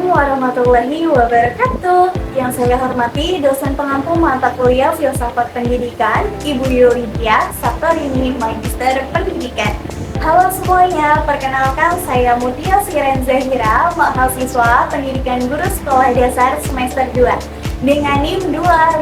Warahmatullahi Wabarakatuh. Yang saya hormati dosen pengampu mata kuliah Filsafat Pendidikan, Ibu Yulidia Saptorini, Magister Pendidikan. Halo semuanya, perkenalkan saya Mutia Siren Zahira, mahasiswa Pendidikan Guru Sekolah Dasar semester 2 dengan NIM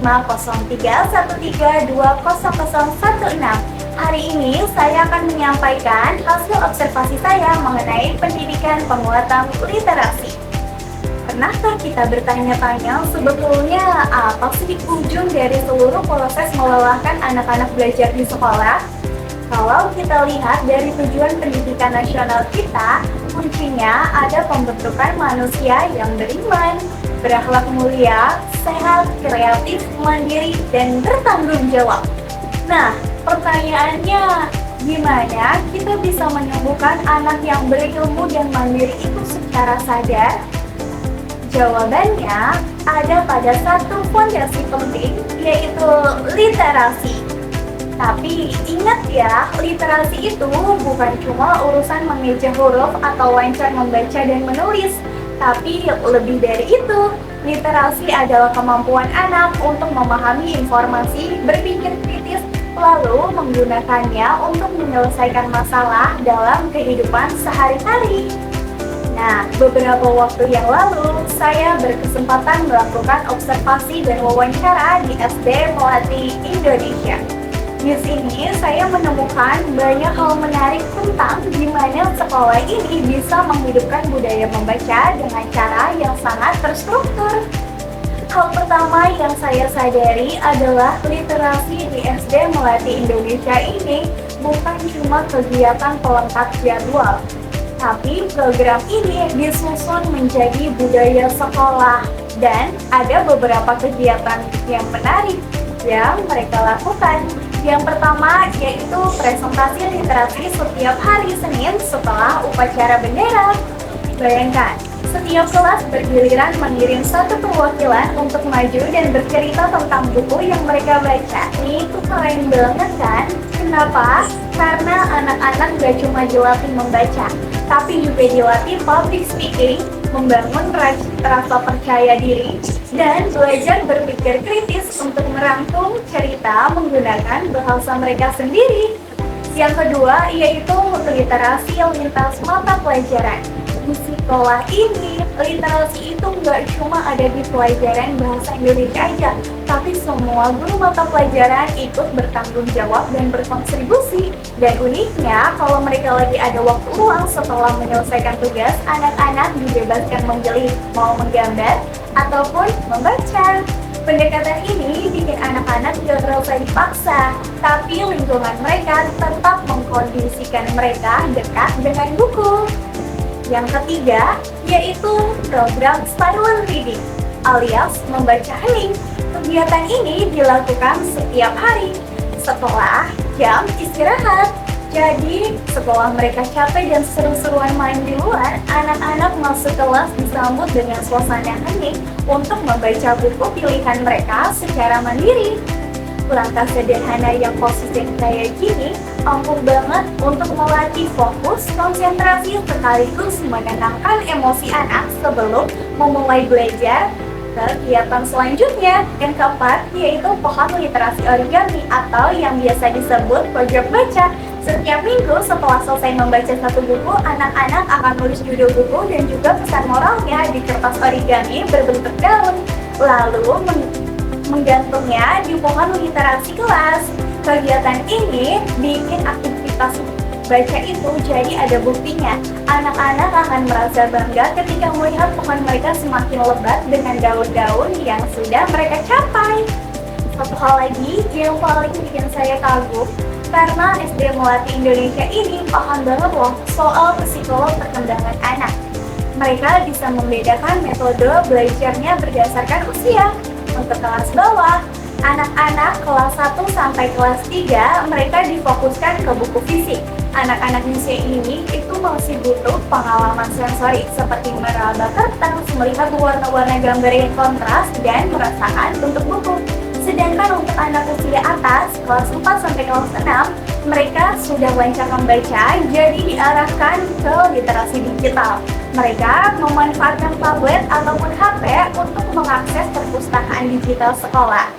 25013200016. Hari ini saya akan menyampaikan hasil observasi saya mengenai pendidikan penguatan literasi. Pernahkah kita bertanya-tanya sebetulnya apa sih ujung dari seluruh proses melelahkan anak-anak belajar di sekolah? Kalau kita lihat dari tujuan pendidikan nasional kita, kuncinya ada pembentukan manusia yang beriman, berakhlak mulia, sehat, kreatif, mandiri, dan bertanggung jawab. Nah, pertanyaannya, gimana kita bisa menumbuhkan anak yang berilmu dan mandiri itu secara sadar? Jawabannya ada pada satu fondasi penting, yaitu literasi. Tapi ingat ya, literasi itu bukan cuma urusan mengeja huruf atau lancar membaca dan menulis, tapi lebih dari itu. Literasi adalah kemampuan anak untuk memahami informasi, berpikir kritis, lalu menggunakannya untuk menyelesaikan masalah dalam kehidupan sehari-hari. Nah, beberapa waktu yang lalu, saya berkesempatan melakukan observasi dan wawancara di SD Melati Indonesia. Di sini, saya menemukan banyak hal menarik tentang gimana sekolah ini bisa menghidupkan budaya membaca dengan cara yang sangat terstruktur. Hal pertama yang saya sadari adalah literasi di SD Melati Indonesia ini bukan cuma kegiatan pelengkap jadwal, tapi program ini disusun menjadi budaya sekolah dan ada beberapa kegiatan yang menarik yang mereka lakukan. Yang pertama yaitu presentasi literasi setiap hari Senin setelah upacara bendera. Bayangkan, setiap kelas bergiliran mengirim satu perwakilan untuk maju dan bercerita tentang buku yang mereka baca. Ini tuh keren banget kan? Kenapa? Karena anak-anak gak cuma dilatih membaca, tapi juga dilatih public speaking, membangun rasa percaya diri, dan belajar berpikir kritis untuk merangkum cerita menggunakan bahasa mereka sendiri. Yang kedua yaitu literasi lintas mata pelajaran. Di sekolah ini, literasi itu nggak cuma ada di pelajaran bahasa Indonesia aja, tapi semua guru mata pelajaran ikut bertanggung jawab dan berkontribusi. Dan uniknya, kalau mereka lagi ada waktu luang setelah menyelesaikan tugas, anak-anak dibebaskan memilih mau menggambar ataupun membaca. Pendekatan ini bikin anak-anak tidak terasa dipaksa, tapi lingkungan mereka tetap mengkondisikan mereka dekat dengan buku. Yang ketiga, yaitu program silent reading alias membaca hening. Kegiatan ini dilakukan setiap hari setelah jam istirahat. Jadi, setelah mereka capek dan seru-seruan main di luar, anak-anak masuk kelas disambut dengan suasana hening untuk membaca buku pilihan mereka secara mandiri. Langkah sederhana yang positif kayak gini ampuh banget untuk melatih fokus, konsentrasi, sekaligus menenangkan emosi anak sebelum memulai belajar kegiatan selanjutnya. Yang keempat yaitu pohon literasi origami atau yang biasa disebut pojok baca. Setiap minggu setelah selesai membaca satu buku, anak-anak akan menulis judul buku dan juga pesan moralnya di kertas origami berbentuk daun, lalu menggantungnya di pohon literasi kelas. Kegiatan ini bikin aktivitas baca itu jadi ada buktinya. Anak-anak akan merasa bangga ketika melihat pohon mereka semakin lebat dengan daun-daun yang sudah mereka capai. Satu hal lagi yang paling bikin saya kagum, karena SD Melati Indonesia ini paham banget loh soal psikolog perkembangan anak. Mereka bisa membedakan metode belajarnya berdasarkan usia. Untuk kelas bawah, anak-anak kelas 1 sampai kelas 3 mereka difokuskan ke buku fisik. Anak-anak usia ini itu masih butuh pengalaman sensori seperti meraba kertas, melihat warna-warna gambar yang kontras, dan merasakan bentuk buku. Sedangkan untuk anak usia atas, kelas 4 sampai kelas 6, mereka sudah lancar membaca, jadi diarahkan ke literasi digital. Mereka memanfaatkan tablet ataupun HP untuk mengakses perpustakaan digital sekolah.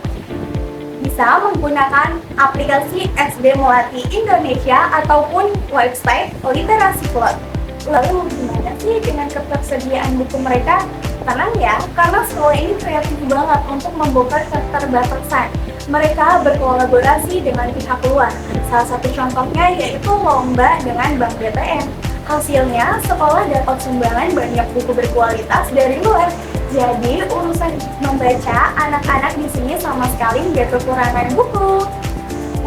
Bisa menggunakan aplikasi SD Melati Indonesia ataupun website Literasi Plot. Lalu gimana sih dengan ketersediaan buku mereka? Tenang ya, karena sekolah ini kreatif banget untuk membongkar keterbatasan. Mereka berkolaborasi dengan pihak luar. Salah satu contohnya yaitu lomba dengan Bank BTN. Hasilnya, sekolah dapat sumbangan banyak buku berkualitas dari luar. Jadi, urusan membaca, anak-anak di sini sama sekali nggak kekurangan buku.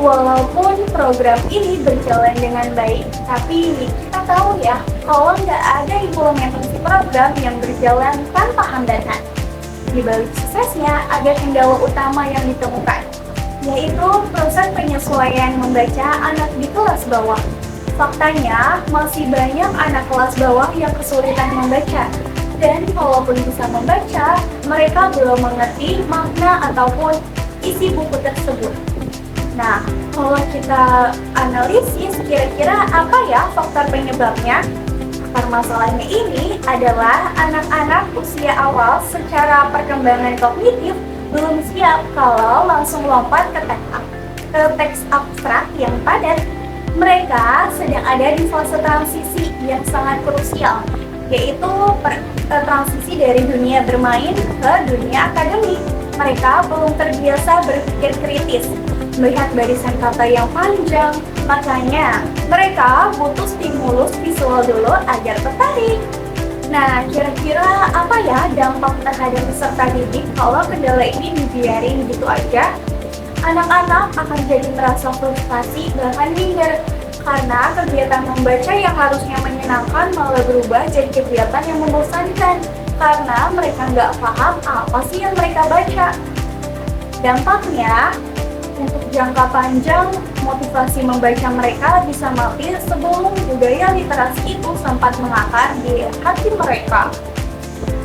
Walaupun program ini berjalan dengan baik, tapi kita tahu ya, kalau nggak ada implementasi program yang berjalan tanpa hambatan. Di balik suksesnya, ada kendala utama yang ditemukan, yaitu proses penyesuaian membaca anak di kelas bawah. Faktanya, masih banyak anak kelas bawah yang kesulitan membaca. Dan kalaupun bisa membaca, mereka belum mengerti makna ataupun isi buku tersebut. Nah, kalau kita analisis, kira-kira apa ya faktor penyebabnya? Permasalahannya ini adalah anak-anak usia awal secara perkembangan kognitif belum siap kalau langsung lompat ke teks abstrak yang padat. Mereka sedang ada di fase transisi yang sangat krusial, yaitu transisi dari dunia bermain ke dunia akademik. Mereka belum terbiasa berpikir kritis, melihat barisan kata yang panjang, makanya mereka butuh stimulus visual dulu agar tertarik. Nah, kira-kira apa ya dampak terhadap peserta didik kalau kendala ini dibiarin gitu aja? Anak-anak akan jadi merasa frustasi bahkan minder karena kegiatan membaca yang harusnya menyenangkan malah berubah jadi kegiatan yang membosankan karena mereka nggak paham apa sih yang mereka baca. Dampaknya, untuk jangka panjang, motivasi membaca mereka bisa mati sebelum budaya literasi itu sempat mengakar di hati mereka.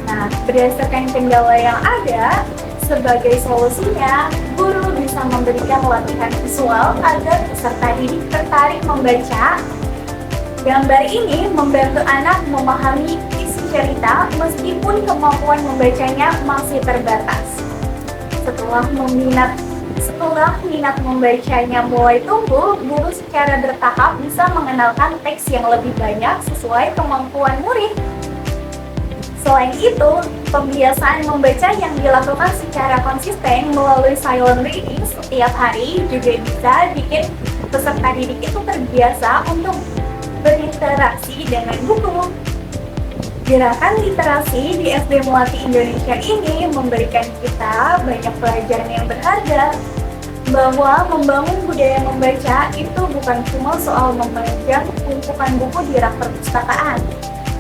Nah, berdasarkan kendala yang ada, sebagai solusinya, guru bisa memberikan latihan visual agar peserta didik tertarik membaca. Gambar ini membantu anak memahami isi cerita meskipun kemampuan membacanya masih terbatas. Setelah minat membacanya mulai tumbuh, guru secara bertahap bisa mengenalkan teks yang lebih banyak sesuai kemampuan murid. Selain itu, pembiasaan membaca yang dilakukan secara konsisten melalui silent reading setiap hari juga bisa bikin peserta didik itu terbiasa untuk berinteraksi dengan buku. Gerakan literasi di SD Melati Indonesia ini memberikan kita banyak pelajaran yang berharga, bahwa membangun budaya membaca itu bukan cuma soal memanjang tumpukan buku di rak perpustakaan,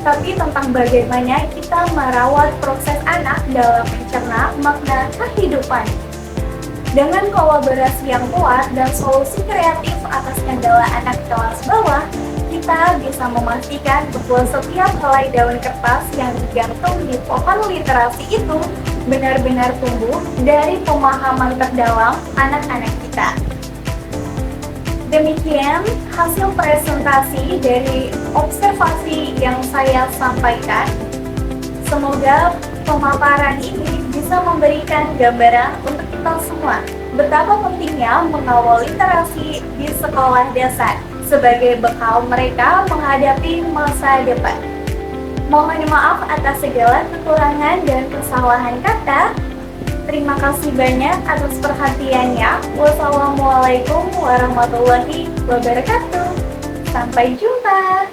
tapi tentang bagaimana kita merawat proses anak dalam mencerna makna kehidupan. Dengan kolaborasi yang kuat dan solusi kreatif atas kendala anak kelas bawah, kita bisa memastikan bahwa setiap helai daun kertas yang digantung di pohon literasi itu benar-benar tumbuh dari pemahaman terdalam anak-anak kita. Demikian hasil presentasi dari observasi yang saya sampaikan. Semoga pemaparan ini bisa memberikan gambaran untuk kita semua betapa pentingnya mengawal literasi di sekolah dasar sebagai bekal mereka menghadapi masa depan. Mohon maaf atas segala kekurangan dan kesalahan kata. Terima kasih banyak atas perhatiannya. Wassalamualaikum warahmatullahi wabarakatuh. Sampai jumpa.